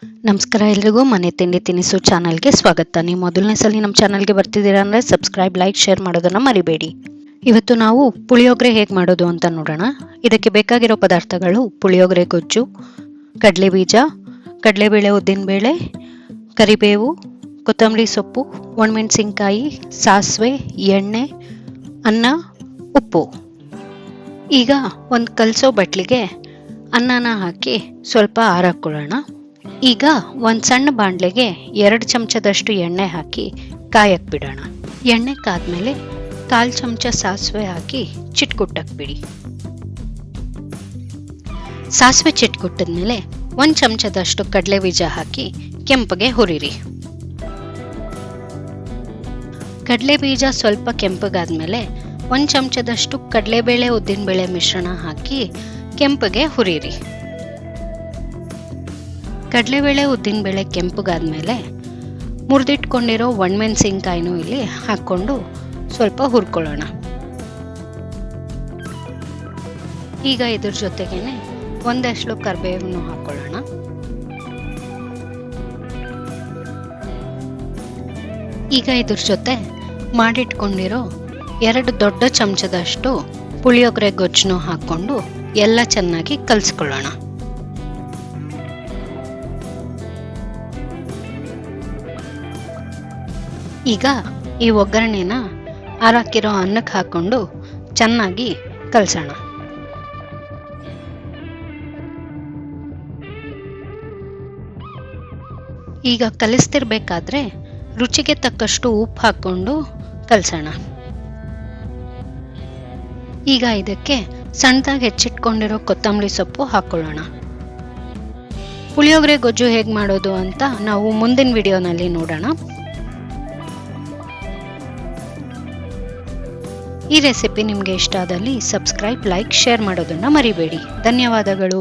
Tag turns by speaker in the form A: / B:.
A: ನಮಸ್ಕಾರ ಎಲ್ರಿಗೂ ಮನೆ ತಿಂಡಿ ತಿನಿಸು ಚಾನಲ್ಗೆ ಸ್ವಾಗತ. ನೀವು ಮೊದಲನೇ ಸಲ ನಮ್ಮ ಚಾನಲ್ಗೆ ಬರ್ತಿದ್ದೀರಾ ಅಂದರೆ ಸಬ್ಸ್ಕ್ರೈಬ್ ಲೈಕ್ ಶೇರ್ ಮಾಡೋದನ್ನು ಮರಿಬೇಡಿ. ಇವತ್ತು ನಾವು ಪುಳಿಯೋಗರೆ ಹೇಗೆ ಮಾಡೋದು ಅಂತ ನೋಡೋಣ. ಇದಕ್ಕೆ ಬೇಕಾಗಿರೋ ಪದಾರ್ಥಗಳು ಪುಳಿಯೋಗರೆ ಗೊಜ್ಜು, ಕಡಲೆ ಬೀಜ, ಕಡಲೆಬೇಳೆ ಉದ್ದಿನಬೇಳೆ, ಕರಿಬೇವು, ಕೊತ್ತಂಬರಿ ಸೊಪ್ಪು, ಒಣಮೆಣಸಿನ್ಕಾಯಿ, ಸಾಸಿವೆ, ಎಣ್ಣೆ, ಅನ್ನ, ಉಪ್ಪು. ಈಗ ಒಂದು ಕಲಸೋ ಬಟ್ಲಿಗೆ ಅನ್ನನ ಹಾಕಿ ಸ್ವಲ್ಪ ಆರಾಕೊಳ್ಳೋಣ. ಈಗ ಒಂದು ಸಣ್ಣ ಬಾಣಲೆಗೆ 2 ಚಮಚದಷ್ಟು ಎಣ್ಣೆ ಹಾಕಿ ಕಾಯಕ್ಕೆ ಬಿಡೋಣ. ಎಣ್ಣೆ ಕಾದ್ಮೇಲೆ 1/4 ಚಮಚ ಸಾಸಿವೆ ಹಾಕಿ ಚಿಟ್ಕುಟ್ಟಕ್ಕೆ ಬಿಡಿ. ಸಾಸಿವೆ ಚಿಟ್ಕುಟ್ಟಿದ್ಮೇಲೆ 1 ಚಮಚದಷ್ಟು ಕಡಲೆ ಬೀಜ ಹಾಕಿ ಕೆಂಪಗೆ ಹುರಿರಿ. ಕಡಲೆ ಬೀಜ ಸ್ವಲ್ಪ ಕೆಂಪಗಾದ್ಮೇಲೆ 1 ಚಮಚದಷ್ಟು ಕಡಲೆಬೇಳೆ ಉದ್ದಿನಬೇಳೆ ಮಿಶ್ರಣ ಹಾಕಿ ಕೆಂಪಗೆ ಹುರಿರಿ. ಕಡಲೆಬೇಳೆ ಉದ್ದಿನಬೇಳೆ ಕೆಂಪಗಾದ್ಮೇಲೆ ಮುರಿದಿಟ್ಕೊಂಡಿರೋ ಒಣಮೆಣಸಿನ್ಕಾಯಿನೂ ಇಲ್ಲಿ ಹಾಕ್ಕೊಂಡು ಸ್ವಲ್ಪ ಹುರ್ಕೊಳ್ಳೋಣ. ಈಗ ಇದ್ರ ಜೊತೆಗೇನೆ ಒಂದಷ್ಟು ಕರಿಬೇವನ್ನು ಹಾಕ್ಕೊಳ್ಳೋಣ. ಈಗ ಇದ್ರ ಜೊತೆ ಮಾಡಿಟ್ಕೊಂಡಿರೋ 2 ದೊಡ್ಡ ಚಮಚದಷ್ಟು ಪುಳಿಯೋಗರೆ ಗೊಜ್ಜನ್ನು ಹಾಕ್ಕೊಂಡು ಎಲ್ಲ ಚೆನ್ನಾಗಿ ಕಲಿಸ್ಕೊಳ್ಳೋಣ. ಈಗ ಈ ಒಗ್ಗರಣೆನ ಆರಾಕಿರೋ ಅನ್ನಕ್ಕೆ ಹಾಕ್ಕೊಂಡು ಚೆನ್ನಾಗಿ ಕಲಸೋಣ. ಈಗ ಕಲಿಸ್ತಿರ್ಬೇಕಾದ್ರೆ ರುಚಿಗೆ ತಕ್ಕಷ್ಟು ಉಪ್ಪು ಹಾಕ್ಕೊಂಡು ಕಲಸೋಣ. ಈಗ ಇದಕ್ಕೆ ಸಣ್ಣದಾಗಿ ಹೆಚ್ಚಿಟ್ಕೊಂಡಿರೋ ಕೊತ್ತಂಬರಿ ಸೊಪ್ಪು ಹಾಕ್ಕೊಳ್ಳೋಣ. ಪುಳಿಯೋಗರೆ ಗೊಜ್ಜು ಹೇಗೆ ಮಾಡೋದು ಅಂತ ನಾವು ಮುಂದಿನ ವಿಡಿಯೋನಲ್ಲಿ ನೋಡೋಣ. ಈ ರೆಸಿಪಿ ನಿಮಗೆ ಇಷ್ಟ ಆದಲ್ಲಿ ಸಬ್ಸ್ಕ್ರೈಬ್ ಲೈಕ್ ಶೇರ್ ಮಾಡೋದನ್ನು ಮರಿಬೇಡಿ. ಧನ್ಯವಾದಗಳು.